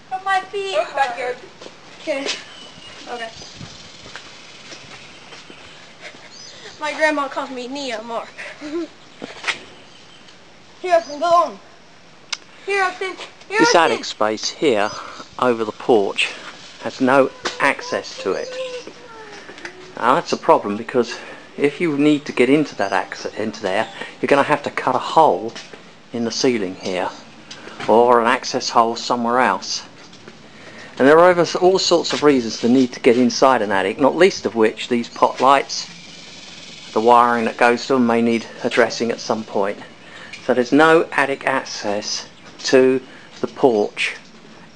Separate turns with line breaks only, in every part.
But my feet. Oh, backyard. Okay. Okay. My grandma calls me Nia Mark. Here, Alstyne, go on. Here, Alstyne. Here,
This
Alstyne.
attic space here over the porch has no access to it. Now that's a problem, because if you need to get into that into there, you're going to have to cut a hole in the ceiling here, or an access hole somewhere else. And there are all sorts of reasons to need to get inside an attic, not least of which these pot lights, the wiring that goes to them, may need addressing at some point. So there's no attic access to the porch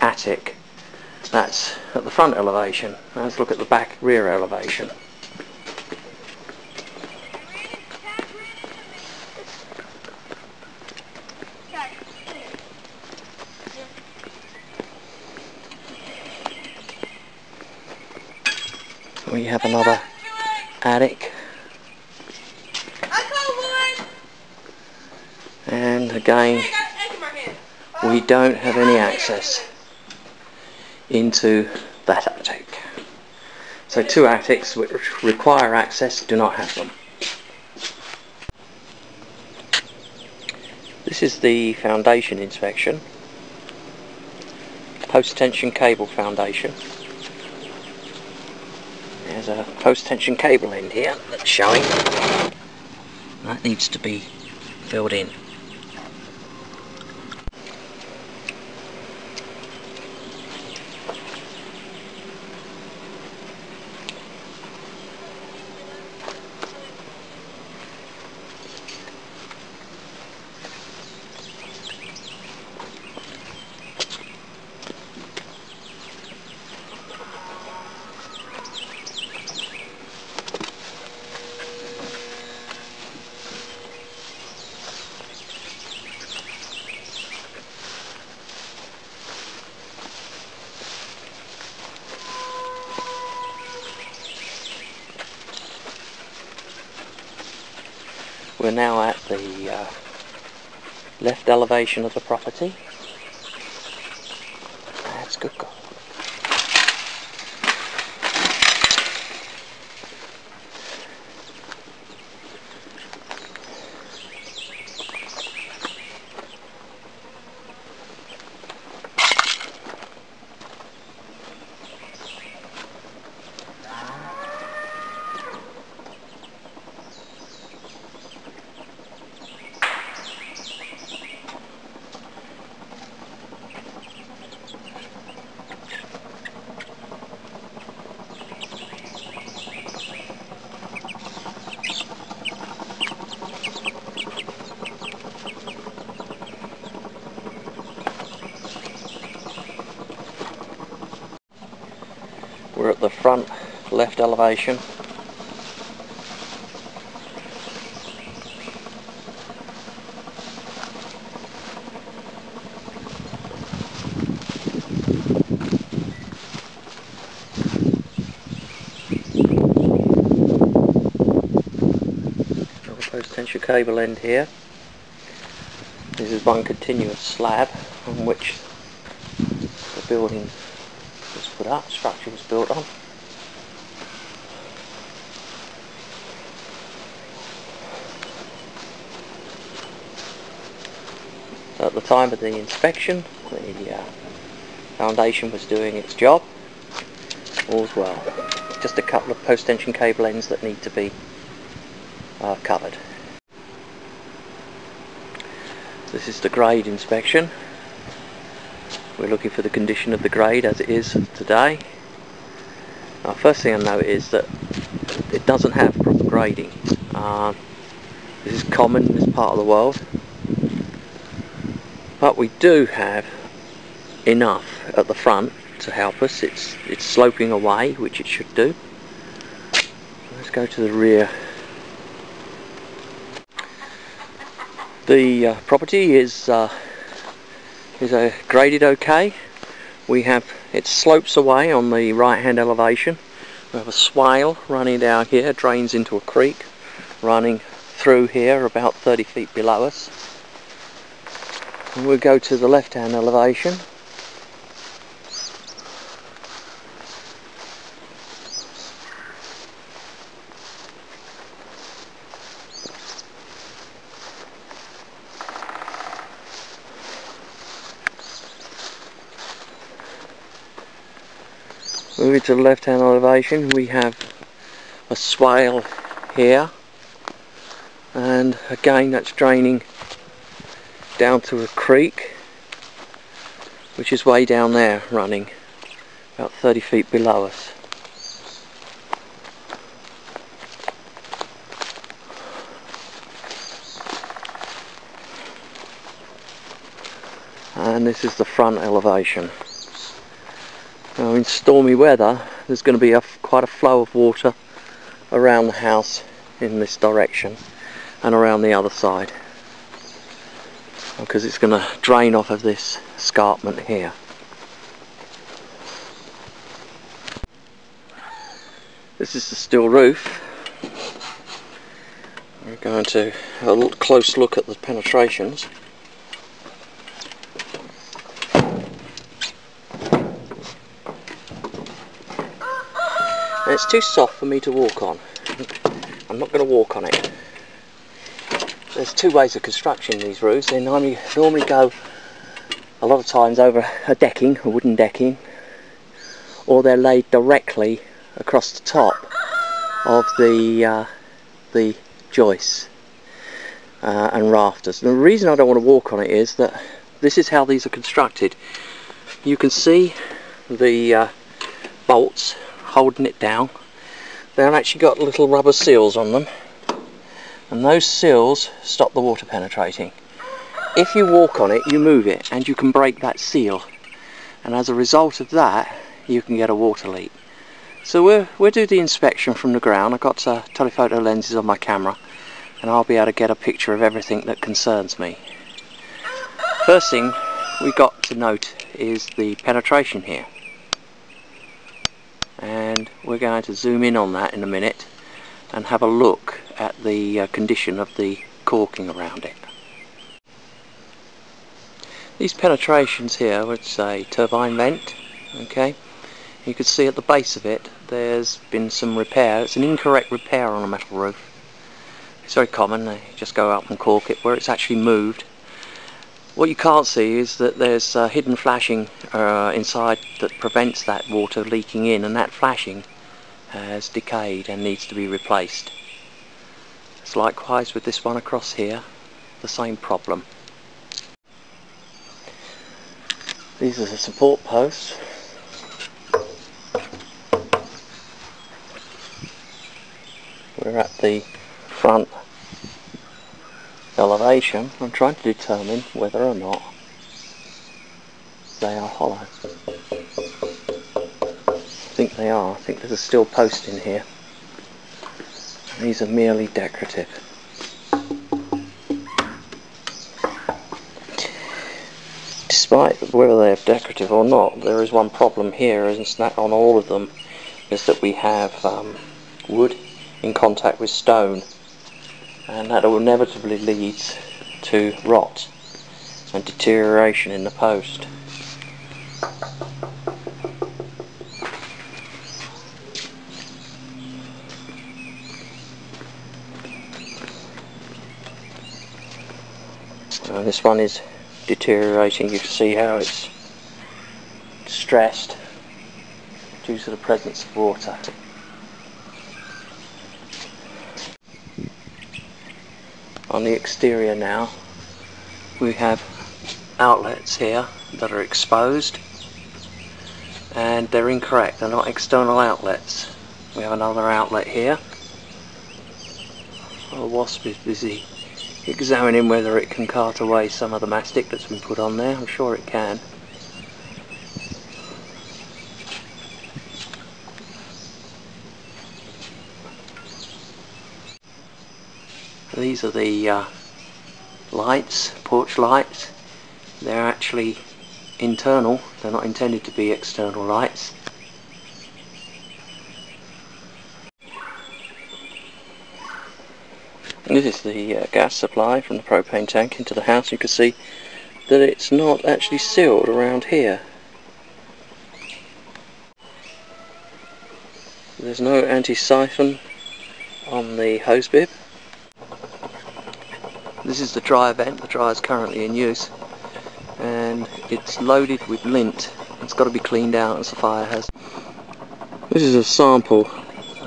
attic. That's at the front elevation. Now let's look at the back rear elevation. We have another attic, and again we don't have any access into that attic. So two attics which require access do not have them. This is the foundation inspection, post tension cable foundation. There's a post tension cable end here that's showing. That needs to be filled in. We're now at the left elevation of the property. That's good. We're at the front left elevation. Another post tension cable end here. This is one continuous slab on which the building was put up, structure was built on. So at the time of the inspection, the foundation was doing its job. All's well. Just a couple of post tension cable ends that need to be covered. This is the grade inspection. We're looking for the condition of the grade as it is today. First thing I note is that it doesn't have proper grading. This is common in this part of the world, but we do have enough at the front to help us. It's sloping away, which it should do. Let's go to the rear. The property is graded okay. It slopes away on the right hand elevation. We have a swale running down here, drains into a creek running through here about 30 feet below us. And we'll go to the left hand elevation. Moving to the left hand elevation, we have a swale here, and again that's draining down to a creek which is way down there, running about 30 feet below us. And this is the front elevation. Now in stormy weather there's going to be quite a flow of water around the house in this direction and around the other side, because it's going to drain off of this escarpment here. This is the steel roof. We're going to have a close look at the penetrations. It's too soft for me to walk on. I'm not going to walk on it. There's two ways of constructing these roofs. They normally go a lot of times over a decking, a wooden decking, or they're laid directly across the top of the joists and rafters. And the reason I don't want to walk on it is that this is how these are constructed. You can see the bolts holding it down. They've actually got little rubber seals on them, and those seals stop the water penetrating. If you walk on it, you move it and you can break that seal, and as a result of that you can get a water leak. So we'll do the inspection from the ground. I've got telephoto lenses on my camera and I'll be able to get a picture of everything that concerns me. First thing we got to note is the penetration here, and we're going to zoom in on that in a minute and have a look at the condition of the caulking around it. These penetrations here, it's a turbine vent, okay? You can see at the base of it there's been some repair. It's an incorrect repair on a metal roof. It's very common, they just go up and caulk it where it's actually moved. What you can't see is that there's hidden flashing inside that prevents that water leaking in, and that flashing has decayed and needs to be replaced. It's likewise with this one across here, the same problem. These are the support posts. We're at the front elevation. I'm trying to determine whether or not they are hollow. I think they are. I think there's a steel post in here. These are merely decorative. Despite whether they're decorative or not, there is one problem here, and that on all of them is that we have wood in contact with stone, and that inevitably leads to rot and deterioration in the post. This one is deteriorating. You can see how it's stressed due to the presence of water. On the exterior now, we have outlets here that are exposed, and they're incorrect. They're not external outlets. We have another outlet here. The wasp is busy examining whether it can cart away some of the mastic that's been put on there. I'm sure it can. These are the lights, porch lights. They're actually internal, they're not intended to be external lights. And this is the gas supply from the propane tank into the house. You can see that it's not actually sealed around here. There's no anti-siphon on the hose bib. This is the dryer vent. The dryer is currently in use, and it's loaded with lint. It's got to be cleaned out as a fire hazard. This is a sample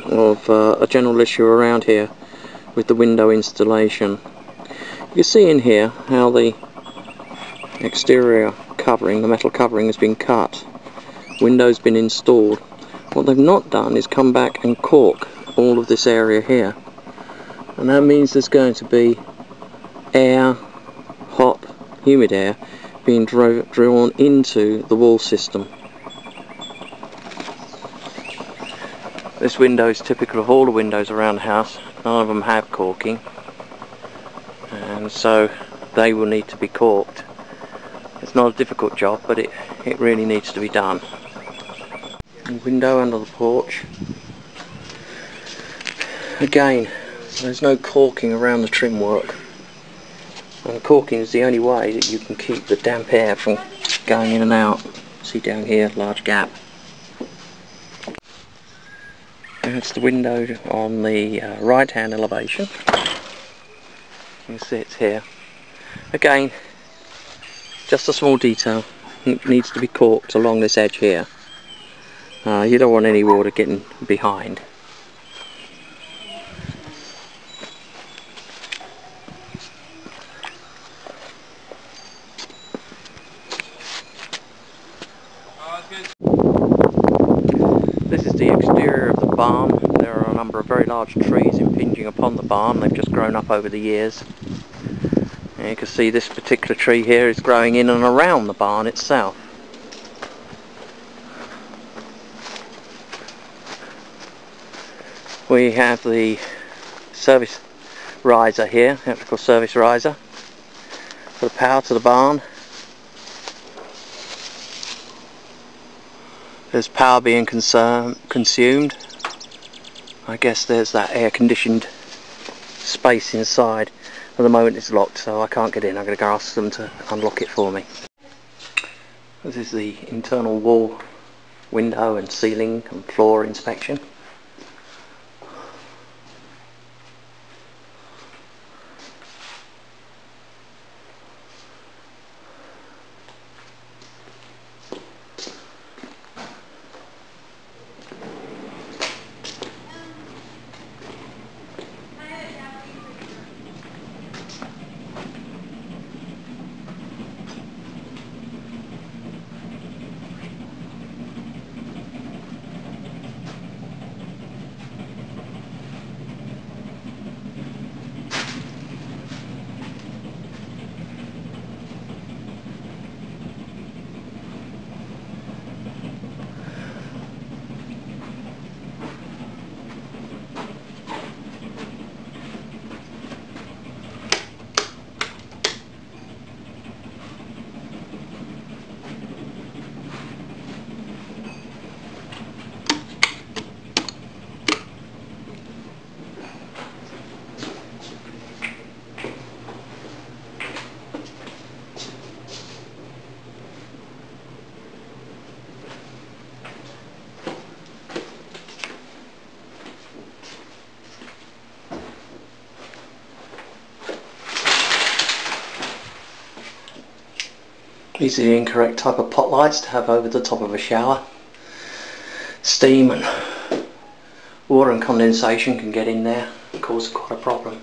of a general issue around here with the window installation. You can see in here how the exterior covering, the metal covering, has been cut. Window's been installed. What they've not done is come back and caulk all of this area here. And that means there's going to be air, hot, humid air, being drawn into the wall system. This window is typical of all the windows around the house. None of them have caulking, and so they will need to be caulked. It's not a difficult job, but it really needs to be done. Window under the porch. Again, there's no caulking around the trim work, and caulking is the only way that you can keep the damp air from going in and out. See down here, large gap. That's the window on the right hand elevation. You can see it's here. Again, just a small detail. It needs to be caulked along this edge here. You don't want any water getting behind. This is the exterior of the barn. There are a number of very large trees impinging upon the barn. They've just grown up over the years. And you can see this particular tree here is growing in and around the barn itself. We have the service riser here, electrical service riser, for the power to the barn. There's power being consumed. I guess there's that air-conditioned space inside. At the moment it's locked, so I can't get in. I'm going to go ask them to unlock it for me. This is the internal wall, window and ceiling and floor inspection. These are the incorrect type of pot lights to have over the top of a shower. Steam and water and condensation can get in there and cause quite a problem.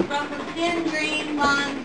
From the thin green one.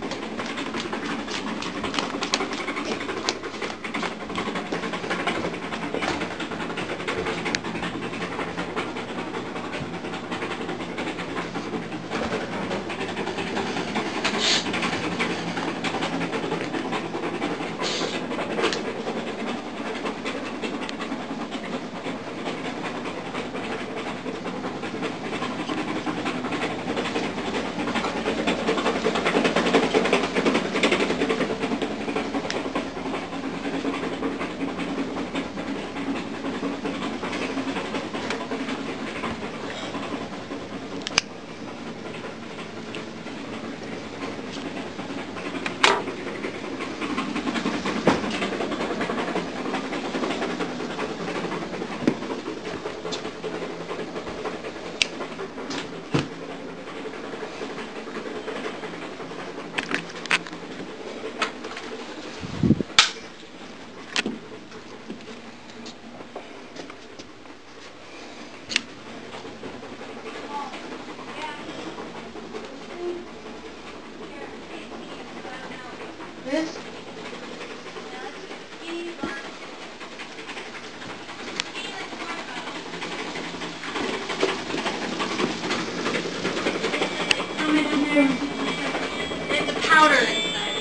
It's a powder inside.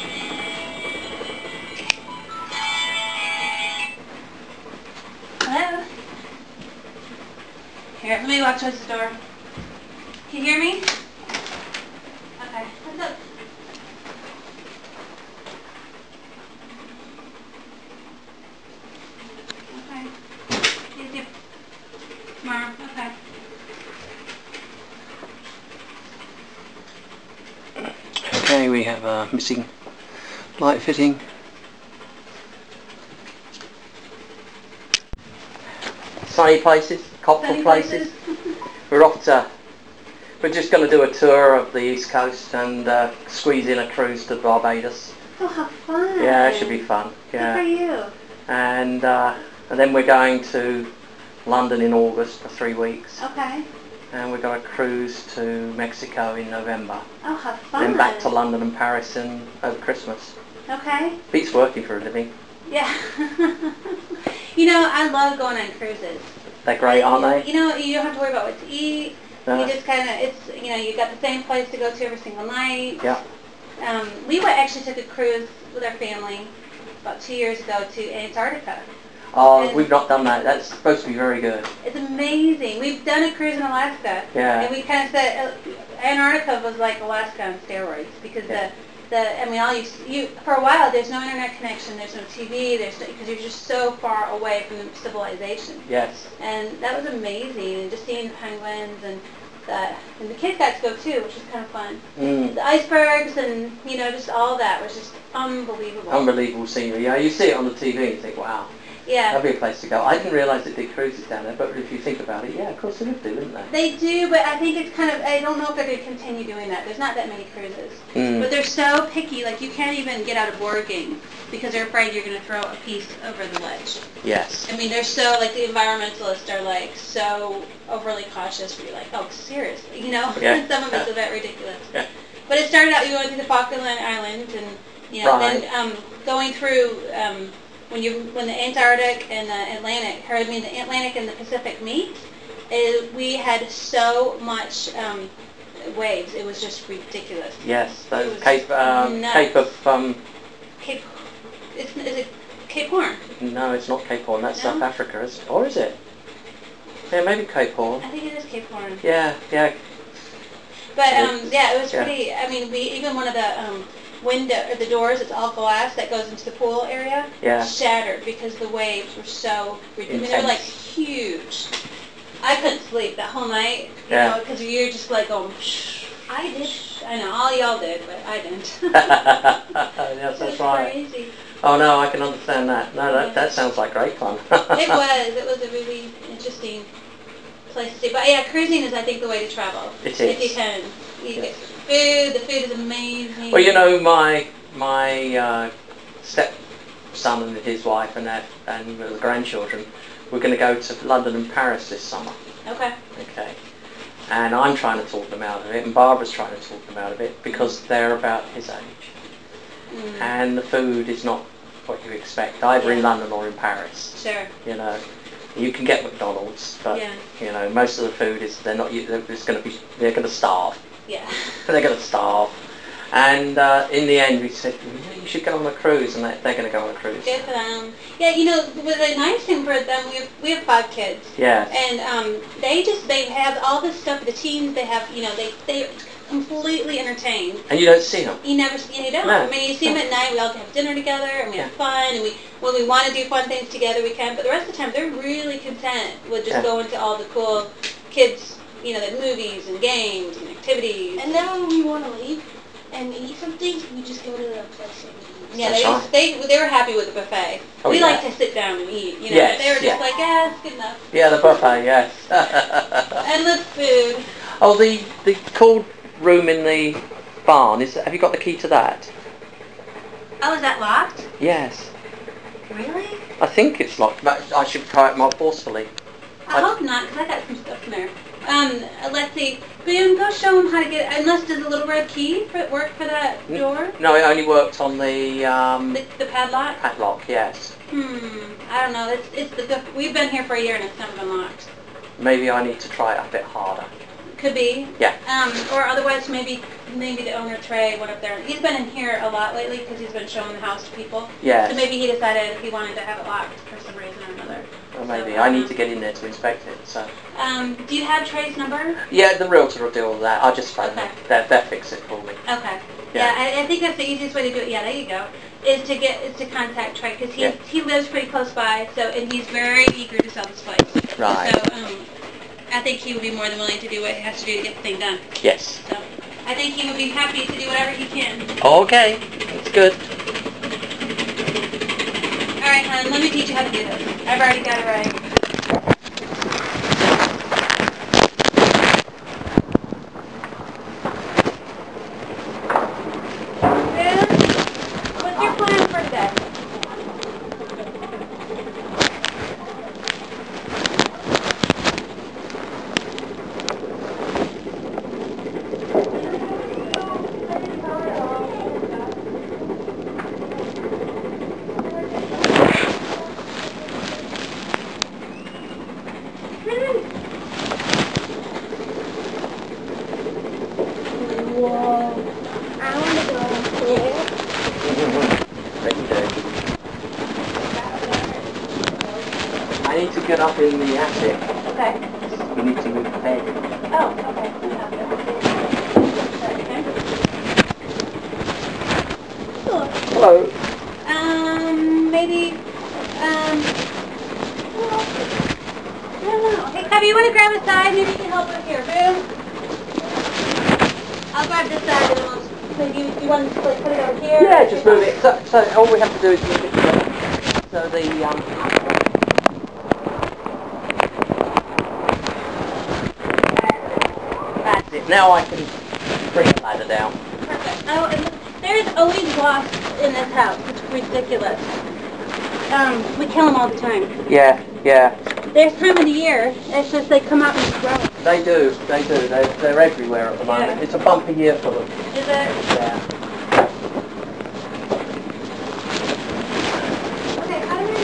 Hello? Here, let me walk towards the door. Can you hear me? Okay. What's up? Okay. See you tomorrow. Okay.
Okay, we have a missing light fitting. Sunny places, cocktail places. We're off to. We're just going to do a tour of the East Coast and squeeze in a cruise to Barbados.
Oh, how fun!
Yeah, it should be fun. Yeah.
Good for you.
And then we're going to London in August for 3 weeks.
Okay.
And we've got a cruise to Mexico in November.
Oh, how fun!
Then back to London and Paris over Christmas.
Okay.
Beats working for a living.
Yeah. You know, I love going on cruises.
They're great, aren't they?
You know, you don't have to worry about what to eat.
No.
You just kind of, it's, you know, you got the same place to go to every single night.
Yeah.
We actually took a cruise with our family about 2 years ago to Antarctica.
Oh,
And
we've not done that. That's supposed to be very good.
It's amazing. We've done a cruise in Alaska.
Yeah.
And we kind of said Antarctica was like Alaska on steroids because I mean, for a while there's no internet connection, there's no TV, because you're just so far away from civilization.
Yes.
And that was amazing, and just seeing the penguins and the kids got to go too, which was kind of fun.
Mm.
The icebergs and, you know, just all that was just unbelievable.
Unbelievable scenery. Yeah, you see it on the TV and you think, wow.
Yeah.
That'd be a place to go. I didn't realise they did cruises down there, but if you think about it, yeah, of course they would do, wouldn't they?
They do, but I think it's kind of, I don't know if they're going to continue doing that. There's not that many cruises.
Mm.
But they're so picky, like you can't even get out of board game because they're afraid you're going to throw a piece over the ledge.
Yes.
I mean, they're so, like the environmentalists are like so overly cautious where you're like, oh, seriously, you know?
Yeah.
Some of it's a bit ridiculous.
Yeah.
But it started out, you went to the Falkland Islands and, you know,
Right.
then going through, when the Antarctic and the Atlantic, the Atlantic and the Pacific meet, we had so much waves. It was just ridiculous.
Yes, those
Cape, is it Cape Horn?
No, it's not Cape Horn. That's
No?
South Africa, or is it? Yeah, maybe Cape Horn.
I think it is Cape Horn.
Yeah, yeah.
But yeah, it was pretty. I mean, even one of the the doors, it's all glass that goes into the pool area, shattered because the waves were so ridiculous. I mean, they were like huge. I couldn't sleep that whole night, you know, because you're just like going. I did. I know all y'all did, but I didn't.
Yes, that's right.
Crazy.
Oh no, I can understand that. No, that sounds like great fun.
It was. It was a really interesting place to see. But yeah, cruising is, I think, the way to travel.
It is.
If you can. You get food. The food is amazing.
Well, you know, my stepson and his wife and the grandchildren, we're going to go to London and Paris this summer.
Okay.
Okay. And I'm trying to talk them out of it, and Barbara's trying to talk them out of it, because they're about his age. Mm. And the food is not what you expect, either in London or in Paris.
Sure.
You know, you can get McDonald's, but you know, most of the food is they're going to starve. Yeah. They're going to starve. And in the end, we said, you should go on a cruise, and they're going to go on a cruise.
Good for them. Yeah, you know, the nice thing for them, we have 5 kids.
Yes.
And they have all this stuff. The teens, they have, you know, they're completely entertained.
And you don't see them.
You don't. No. I mean, you see them at night. We all have dinner together, and we have fun. And when we want to do fun things together, we can. But the rest of the time, they're really content with just going to all the cool kids, you know, the movies and games and activities.
And then when we want to leave and eat something, we just go to the place and eat.
Yeah, they were happy with the buffet.
Oh,
we like to sit down and eat, you know.
Yes,
they were just like, yeah, it's good enough.
Yeah, the buffet, yes.
Endless food.
Oh, the cool room in the barn, have you got the key to that?
Oh, is that locked?
Yes.
Really?
I think it's locked, but I should try it more forcefully.
I hope not, because I got some stuff in there. Let's see. Boone, go show them how to get. Unless does the little red key work for that door?
No, it only worked on the
padlock.
Padlock, yes.
I don't know. We've been here for a year and it's never been locked.
Maybe I need to try it a bit harder.
Could be.
Yeah.
Or otherwise maybe the owner Trey went up there. He's been in here a lot lately because he's been showing the house to people.
Yeah.
So maybe he decided he wanted to have it locked for some reason or another.
Well, maybe.
So,
I need to get in there to inspect it. So.
Do you have Trey's number?
Yeah, the realtor will do all that. I'll just phone them. They'll fix it for me.
Okay. Yeah, I think that's the easiest way to do it. Yeah, there you go. Is to contact Trey because he lives pretty close by. So and he's very eager to sell this place.
Right.
So I think he would be more than willing to do what he has to do to get the thing done.
Yes.
So I think he would be happy to do whatever he can.
Okay, that's good.
All right, hon, let me teach you how to do this. I've already got it right. What's your plan for today?
I need to get up in the attic.
Okay.
We need to move the bed.
Oh, okay.
Hello.
Maybe, I don't know. Hey, Cubby, you want to grab a side? Maybe you can help us here. Boom. I'll grab this side and we'll, maybe you want to like, put it over here?
Yeah, just move it. So all we have to do is move it so the that's it. Now I can bring the ladder down.
Perfect. Oh, and there's always wasps in this house. It's ridiculous. We kill them all the time.
Yeah, yeah.
There's time of the year. It's just they come out and grow.
They do. They're everywhere at the moment.
Yeah.
It's a bumpy year for them.
Is it?
Yeah.
Okay, how do we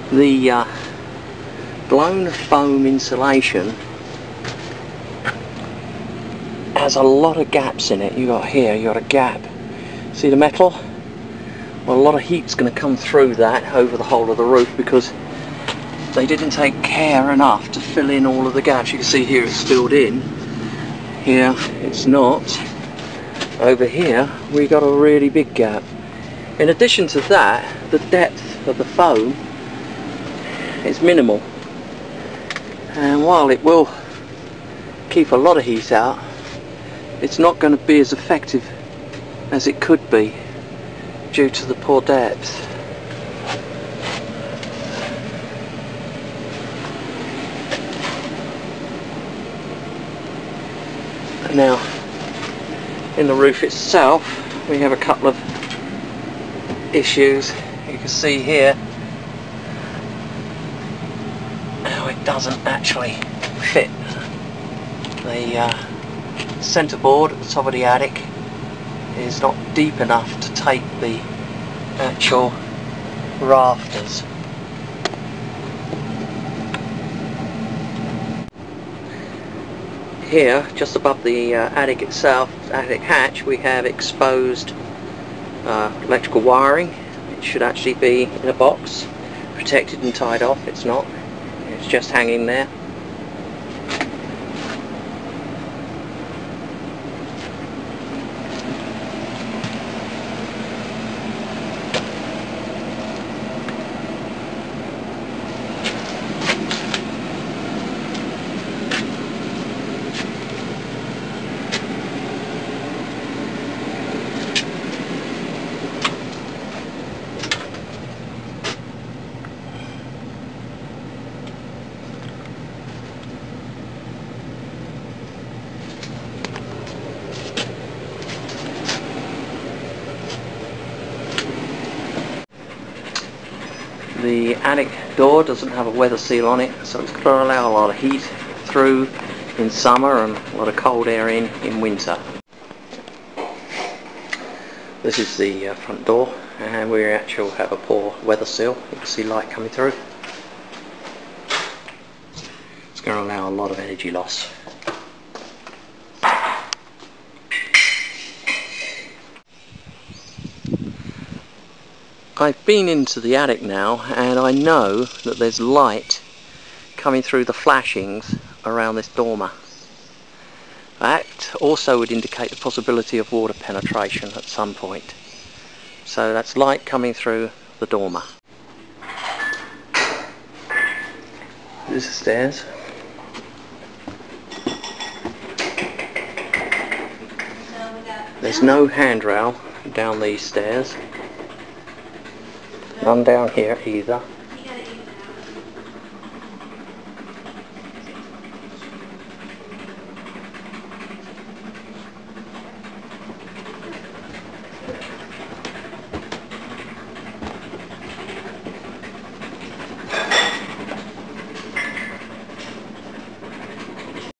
The blown foam insulation has a lot of gaps in it. You got here, you got a gap. See the metal? well, a lot of heat's going to come through that over the whole of the roof because they didn't take care enough to fill in all of the gaps. You can see here it's filled in. Here it's not. Over here we got a really big gap. In addition to that, the depth of the foam is minimal, and while it will keep a lot of heat out, it's not going to be as effective as it could be due to the poor depth. Now, in the roof itself, we have a couple of issues. You can see here how it doesn't actually fit. The centre board at the top of the attic is not deep enough to take the actual rafters. Here, just above the attic itself, attic hatch, we have exposed electrical wiring. It should actually be in a box, protected and tied off. It's not. It's just hanging there. The attic door doesn't have a weather seal on it, so it's going to allow a lot of heat through in summer and a lot of cold air in winter. This is the front door, and we actually have a poor weather seal. You can see light coming through. It's going to allow a lot of energy loss. I've been into the attic now, and I know that there's light coming through the flashings around this dormer. That also would indicate the possibility of water penetration at some point. So that's light coming through the dormer. This is the stairs. There's no handrail down these stairs. None down here either.